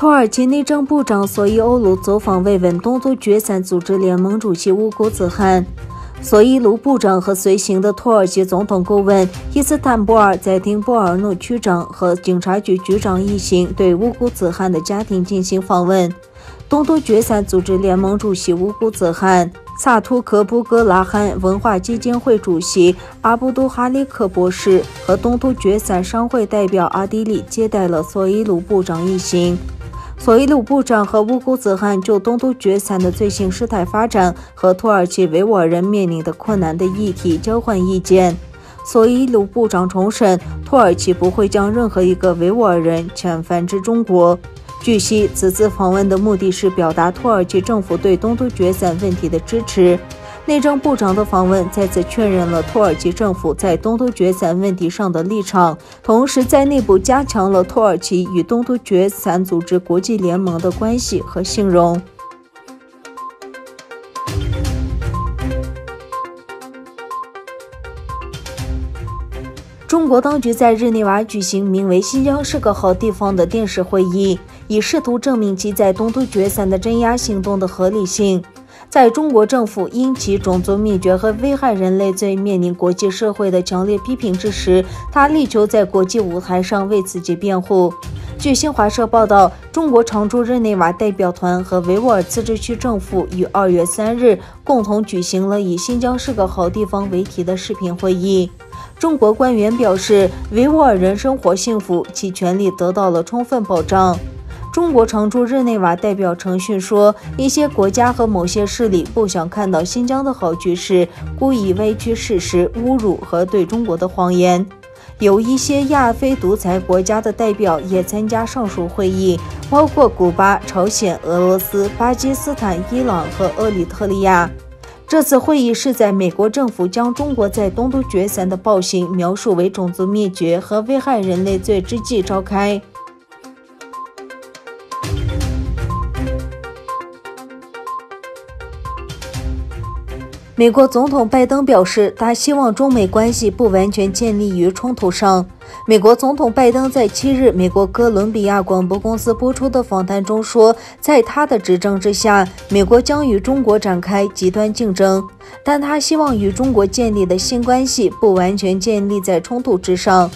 土耳其内政部长索伊欧卢走访慰问东突厥散组织联盟主席乌古子汗。索伊卢部长和随行的土耳其总统顾问伊斯坦布尔在丁布尔努区长和警察局局长一行对乌古子汗的家庭进行访问。东突厥散组织联盟主席乌古子汗、萨图克布格拉罕文化基金会主席阿布杜哈里克博士和东突厥散商会代表阿迪里接待了索伊卢部长一行。索伊卢部长和乌古子汗就东突厥散的最新事态发展和土耳其维吾尔人面临的困难的议题交换意见。索伊卢部长重申，土耳其不会将任何一个维吾尔人遣返至中国。据悉，此次访问的目的是表达土耳其政府对东突厥散问题的支持。内政部长的访问再次确认了土耳其政府在东突厥散问题上的立场，同时在内部加强了土耳其与东突厥散组织国际联盟的关系和信用。中国当局在日内瓦举行名为“新疆是个好地方”的电视会议，以试图证明其在东突厥散的镇压行动的合理性。在中国政府因其种族灭绝和危害人类罪面临国际社会的强烈批评之时，他力求在国际舞台上为自己辩护。据新华社报道，中国常驻日内瓦代表团和维吾尔自治区政府于2月3日共同举行了以“新疆是个好地方”为题的视频会议。中国官员表示，维吾尔人生活幸福，其权利得到了充分保障。中国常驻日内瓦代表程旭说，一些国家和某些势力不想看到新疆的好局势，故意歪曲事实、侮辱和对中国的谎言。有一些亚非独裁国家的代表也参加上述会议，包括古巴、朝鲜、俄罗斯、巴基斯坦、伊朗和厄立特里亚。这次会议是在美国政府将中国在东突厥散的暴行描述为种族灭绝和危害人类罪之际召开。美国总统拜登表示，他希望中美关系不完全建立于冲突上。美国总统拜登在7日美国哥伦比亚广播公司播出的访谈中说，在他的执政之下，美国将与中国展开极端竞争，但他希望与中国建立的新关系不完全建立在冲突之上。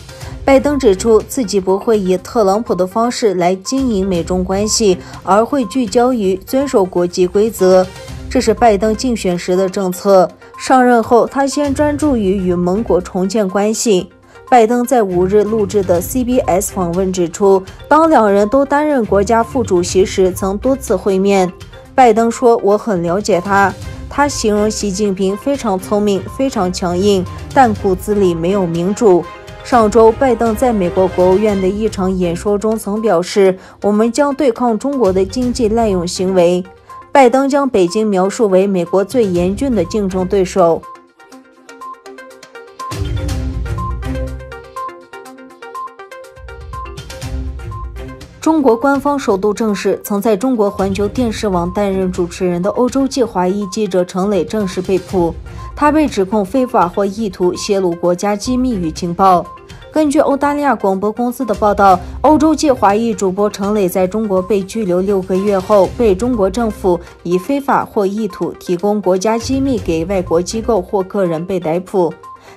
拜登指出，自己不会以特朗普的方式来经营美中关系，而会聚焦于遵守国际规则。这是拜登竞选时的政策。上任后，他先专注于与盟国重建关系。拜登在5日录制的 CBS 访问指出，当两人都担任国家副主席时，曾多次会面。拜登说：“我很了解他。”他形容习近平非常聪明、非常强硬，但骨子里没有民主。上周，拜登在美国国务院的一场演说中曾表示：“我们将对抗中国的经济滥用行为。”拜登将北京描述为美国最严峻的竞争对手。中国官方首度证实，曾在中国环球电视网担任主持人的欧洲籍华裔记者程磊正式被捕，他被指控非法或意图泄露国家机密与情报。根据澳大利亚广播公司的报道，欧洲籍华裔主播程磊在中国被拘留6个月后，被中国政府以非法或意图提供国家机密给外国机构或个人被逮捕。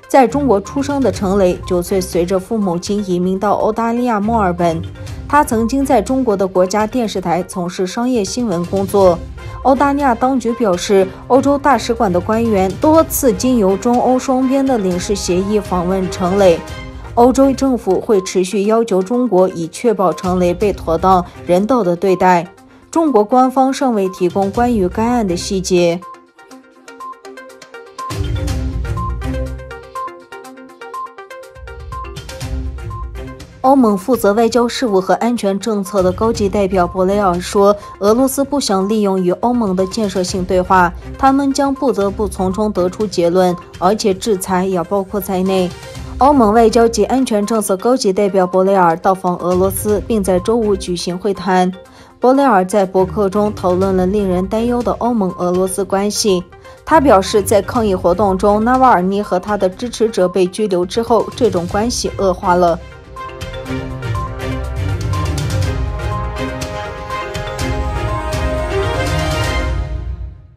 在中国出生的程磊9岁随着父母亲移民到澳大利亚墨尔本，他曾经在中国的国家电视台从事商业新闻工作。澳大利亚当局表示，欧洲大使馆的官员多次经由中欧双边的领事协议访问程磊。欧洲政府会持续要求中国以确保程磊被妥当、人道的对待。中国官方尚未提供关于该案的细节。欧盟负责外交事务和安全政策的高级代表博雷尔说，俄罗斯不想利用与欧盟的建设性对话，他们将不得不从中得出结论，而且制裁也包括在内。欧盟外交及安全政策高级代表博雷尔到访俄罗斯，并在周五举行会谈。博雷尔在博客中讨论了令人担忧的欧盟俄罗斯关系。他表示，在抗议活动中，纳瓦尔尼和他的支持者被拘留之后，这种关系恶化了。